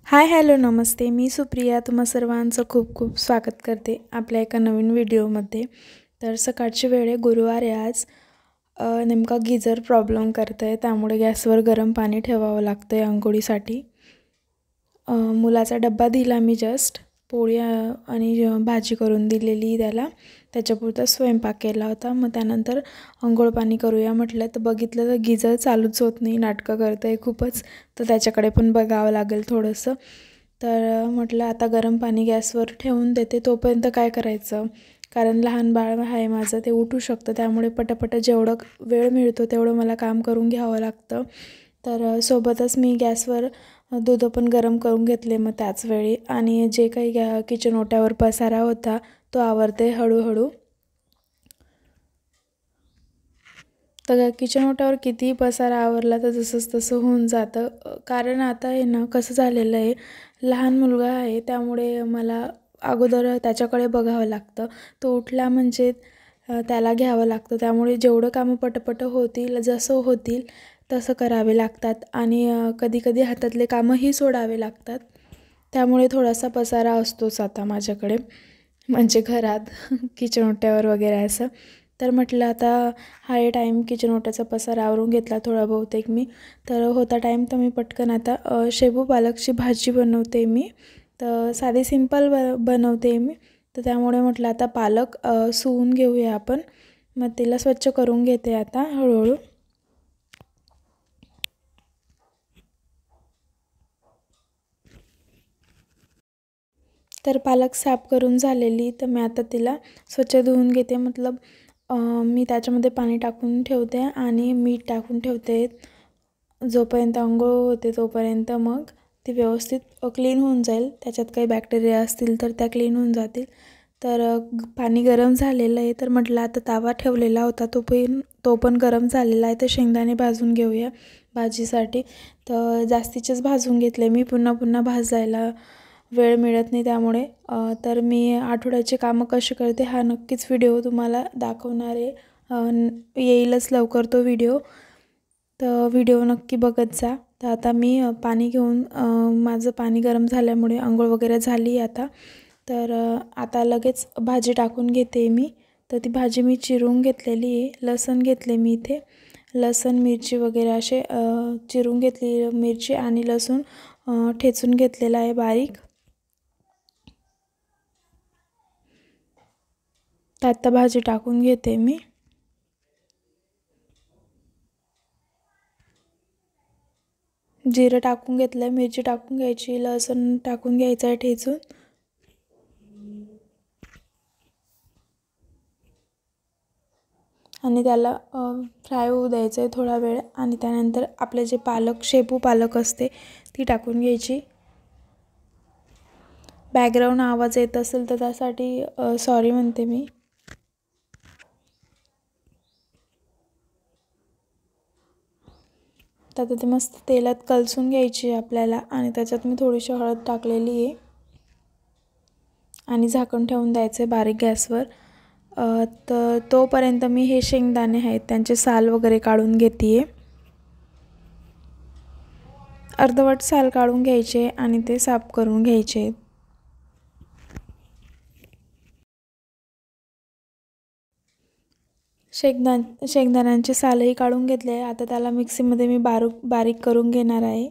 Hi hello नमस्ते. मी सुप्रिया तुम्हा सर्वांचं खूप खूप स्वागत करते आपल्या एका नवीन व्हिडिओमध्ये. तर सकाळची वेळ आहे, गुरुवार आहे आज. नेमका गिझर प्रॉब्लेम करत आहे, त्यामुळे गॅसवर गरम पाणी ठेवावं लागतं आहे अंघोळीसाठी. मुलाचा डब्बा दिला मी जस्ट. पोळी आणि भाजी करून दिलेली त्याला. त्याच्यापुरता स्वयंपाक केला होता. मग त्यानंतर अंघोळ पाणी करूया म्हटलं, तर बघितलं तर गिझर चालूच होत नाही, नाटकं करतं आहे खूपच. तर त्याच्याकडे पण बघावं लागेल थोडंसं. तर म्हटलं आता गरम पाणी गॅसवर ठेवून देते, तोपर्यंत काय करायचं, कारण लहान बाळ आहे माझं, ते उठू शकतं. त्यामुळे पटापट जेवढं वेळ मिळतो तेवढं मला काम करून घ्यावं लागतं. तर सोबतच मी गॅसवर दूध पण गरम करून घेतले मग त्याच वेळी. आणि जे काही किचन ओट्यावर पसारा होता तो आवरते हळूहळू. तर किचन ओट्यावर कितीही पसारा आवरला तर जसंच तसं होऊन जातं. कारण आता आहे ना, कसं झालेलं आहे, लहान मुलगा आहे त्यामुळे मला अगोदर त्याच्याकडे बघावं लागतं. तो उठला म्हणजे त्याला घ्यावं लागतं. त्यामुळे जेवढं कामं पटपट होतील, जसं होतील तसं करावे लागतात. आणि कधीकधी हातातले कामंही सोडावे लागतात. त्यामुळे थोडासा पसारा असतोच आता माझ्याकडे, म्हणजे घरात किचन ओट्यावर वगैरे असं. तर म्हटलं आता हाय टाईम, किचन ओट्याचा पसारा आवरून घेतला थोडा बहुतेक मी. तर होता टाईम तर मी पटकन आता शेपू पालकची भाजी बनवते मी. तर साधी सिंपल बनवते मी. तर त्यामुळे म्हटलं आता पालक सुवून घेऊया आपण. मग तिला स्वच्छ करून घेते आता हळूहळू. तर पालक साफ करून झालेली, तर मी आता तिला स्वच्छ धुवून घेते. मतलब मी त्याच्यामध्ये पाणी टाकून ठेवते आणि मीठ टाकून ठेवते. जोपर्यंत अंघोळ होते तोपर्यंत मग ती व्यवस्थित क्लीन होऊन जाईल. त्याच्यात काही बॅक्टेरिया असतील तर त्या क्लीन होऊन जातील. तर पाणी गरम झालेलं आहे. तर म्हटलं आता तवा ठेवलेला होता तो पण गरम झालेला आहे. तर शेंगदाणे भाजून घेऊया भाजीसाठी. तर जास्तीचेच भाजून घेतले मी, पुन्हा पुन्हा भाजायला वेळ मिळत नाही त्यामुळे. तर मी आठवड्याची कामं कशी करते हा नक्कीच व्हिडिओ तुम्हाला दाखवणार आहे. येईलच लवकर तो व्हिडिओ. तर व्हिडिओ नक्की बघत जा. तर आता मी पाणी घेऊन, माझं पाणी गरम झाल्यामुळे आंघोळ वगैरे झाली आता. तर आता लगेच भाजी टाकून घेते मी. तर ती भाजी मी चिरून घेतलेली आहे. लसण घेतले मी इथे, लसण मिरची वगैरे असे चिरून घेतली. मिरची आणि लसूण ठेचून घेतलेला आहे बारीक. तर आता भाजी टाकून घेते मी. जिरं टाकून घेतलं, मिरची टाकून घ्यायची, लसूण टाकून घ्यायचं आहे ठेचून. आणि त्याला फ्राय होऊ द्यायचं आहे थोडा वेळ. आणि त्यानंतर आपले जे शेपू पालक असते ती टाकून घ्यायची. बॅकग्राऊंड आवाज येत असेल तर त्यासाठी सॉरी म्हणते मी. तर ते मस्त तेलात कलसून घ्यायची आपल्याला. आणि त्याच्यात मी थोडीशी हळद टाकलेली आहे आणि झाकण ठेवून द्यायचं आहे बारीक गॅसवर. तर तोपर्यंत मी हे शेंगदाणे आहेत त्यांचे साल वगैरे काढून घेते आहे. अर्धवट साल काढून घ्यायचे आणि ते साफ करून घ्यायचे. शेंगदाण्यांचे सालही काढून घेतले. आता त्याला मिक्सीमध्ये मी बारीक करून घेणार आहे.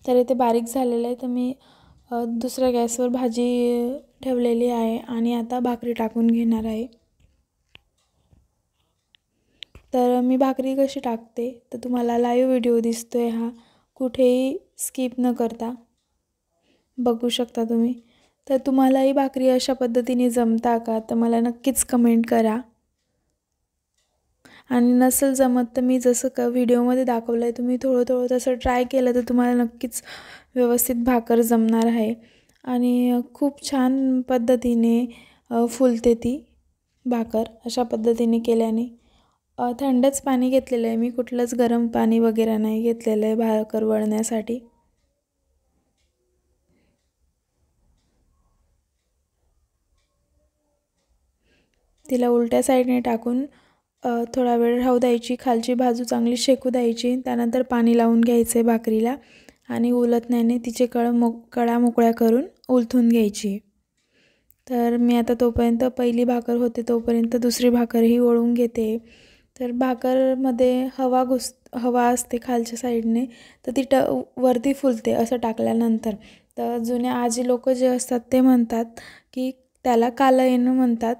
तर इथे बारीक झालेलं आहे. तर मी दुसऱ्या गॅसवर भाजी ठेवलेली आहे आणि आता भाकरी टाकून घेणार आहे. तर मी भाकरी कशी टाकते तर तुम्हाला लाईव्ह व्हिडिओ दिसतोय हा, कुठेही स्किप न करता बघू शकता तुम्ही. तर तुम्हालाही भाकरी अशा पद्धतीने जमता का, तर मला नक्कीच कमेंट करा. आणि नसेल जमत तर मी जसं व्हिडिओमध्ये दाखवलं आहे तुम्ही थोडं तसं ट्राय केलं तर तुम्हाला नक्कीच व्यवस्थित भाकर जमणार आहे. आणि खूप छान पद्धतीने फुलते ती भाकर अशा पद्धतीने केल्याने. थंडच पाणी घेतलेलं आहे मी, कुठलंच गरम पाणी वगैरे नाही घेतलेलं आहे भाकर वळण्यासाठी. तिला उलट्या साईडने टाकून थोडा वेळ राहू द्यायची. खालची बाजू चांगली शेकू द्यायची. त्यानंतर पाणी लावून घ्यायचं आहे भाकरीला. आणि उलटण्याने तिचे कडा मोकळ्या करून उलथून घ्यायची. तर मी आता तोपर्यंत पहिली भाकर होते तोपर्यंत दुसरी भाकरही वळून घेते. तर भाकरमध्ये हवा असते खालच्या साईडने, तर ती वरती फुलते असं टाकल्यानंतर. तर जुन्या आजी लोक जे असतात ते म्हणतात की त्याला कालं येणं म्हणतात.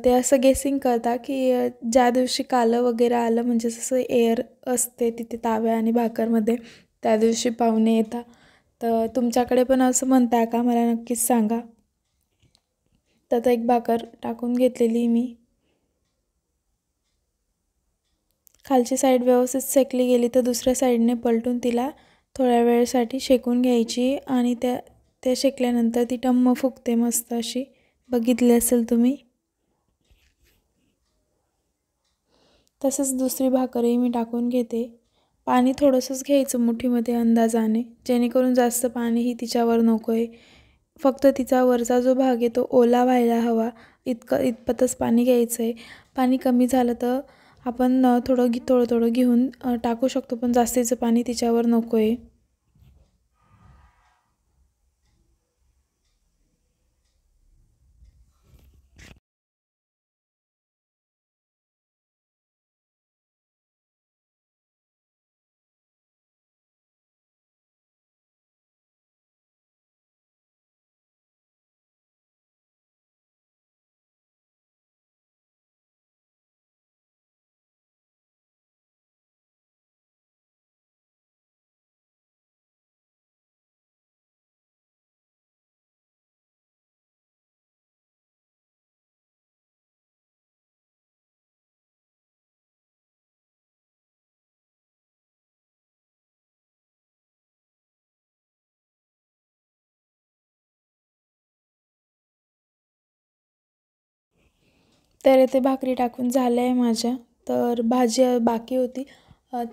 ते असं गेसिंग करतात की ज्या दिवशी कालं वगैरे आलं, म्हणजे जसं एअर असते तिथे ताव्या आणि भाकरमध्ये, त्या दिवशी पाहुणे येतात. तर तुमच्याकडे पण असं म्हणताय का, मला नक्कीच सांगा. तर एक भाकर टाकून घेतलेली मी. खालची साईड व्यवस्थित शेकली गेली तर दुसऱ्या साईडने पलटून तिला थोड्या वेळसाठी शेकून घ्यायची आणि त्या शेकल्यानंतर ती टम्म फुगते मस्त अशी, बघितली असेल तुम्ही. तसंच दुसरी भाकरही मी टाकून घेते. पाणी थोडंसंच घ्यायचं मुठीमध्ये अंदाजाने, जेणेकरून जास्त पाणीही तिच्यावर नको आहे. फक्त तिचा वरचा जो भाग आहे तो ओला व्हायला हवा, इतपतच पाणी घ्यायचं आहे. पाणी कमी झालं तर आपण थोडं थोडं घेऊन टाकू शकतो, पण जास्तीचं पाणी तिच्यावर नको आहे. तर इथे भाकरी टाकून झाल्या आहे माझ्या. तर भाजी बाकी होती,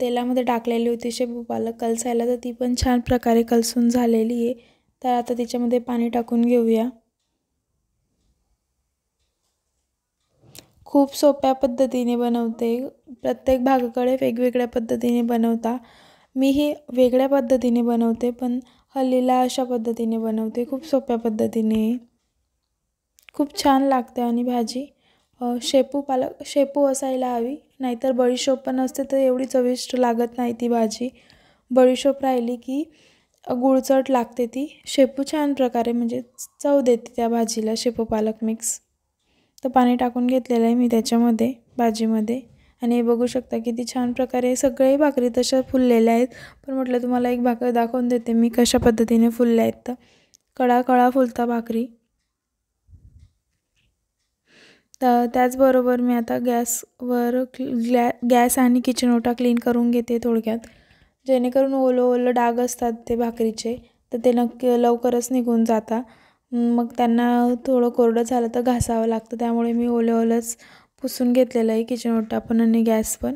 तेलामध्ये टाकलेली होती शेपू पालक कलसायला, तर ती पण छान प्रकारे कलसून झालेली आहे. तर आता तिच्यामध्ये पाणी टाकून घेऊया. खूप सोप्या पद्धतीने बनवते. प्रत्येक भागाकडे वेगवेगळ्या पद्धतीने बनवता. मीही वेगळ्या पद्धतीने बनवते, पण हल्लीला अशा पद्धतीने बनवते, खूप सोप्या पद्धतीने. खूप छान लागते आणि भाजी. शेपू असायला हवी, नाहीतर बडीशोप पण असते तर एवढी चविष्ट लागत नाही ती भाजी. बडीशोप राहिली की गुळचट लागते ती. शेपू छान प्रकारे म्हणजे चव देते त्या भाजीला, शेपू पालक मिक्स. तर पाणी टाकून घेतलेलं आहे मी त्याच्यामध्ये भाजीमध्ये. आणि हे बघू शकता किती छान प्रकारे सगळ्याही भाकरी तशा फुललेल्या आहेत. पण म्हटलं तुम्हाला एक भाकर दाखवून देते मी कशा पद्धतीने फुलल्या आहेत. तर कडा फुलता भाकरी. तर त्याचबरोबर मी आता गॅस आणि किचन ओटा क्लीन करून घेते थोडक्यात, जेणेकरून ओलं डाग असतात ते भाकरीचे तर ते लवकरच निघून जातात. मग त्यांना थोडं कोरडं झालं तर घासावं लागतं, त्यामुळे मी ओलंच पुसून घेतलेलं आहे किचन ओटा पण आणि गॅस पण.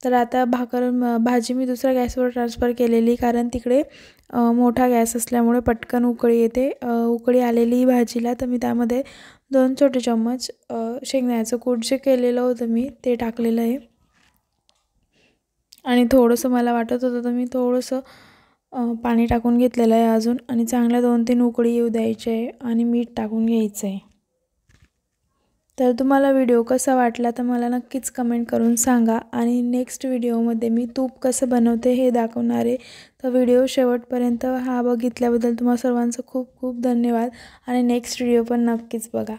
तर आता भाजी मी दुसऱ्या गॅसवर ट्रान्सफर केलेली, कारण तिकडे मोठा गॅस असल्यामुळे पटकन उकळी येते. उकळी आलेली भाजीला तर मी त्यामध्ये 2 छोटे चम्मच शेंगदाण्याचं कूट जे केलेलं होतं मी ते टाकलेलं आहे. आणि थोडंसं मला वाटत होतं तर मी थोडंसं पाणी टाकून घेतलेलं आहे अजून, आणि चांगल्या 2-3 उकळी येऊ द्यायचे आहे आणि मीठ टाकून घ्यायचं आहे. तर तुम्हाला व्हिडिओ कसा वाटला तर मला नक्कीच कमेंट करून सांगा. आणि नेक्स्ट व्हिडिओमध्ये मी तूप कसं बनवते हे दाखवणार आहे. तर व्हिडिओ शेवटपर्यंत बघितल्याबद्दल तुम्हा सर्वांचं खूप खूप धन्यवाद. आणि नेक्स्ट व्हिडिओ पण नक्कीच बघा.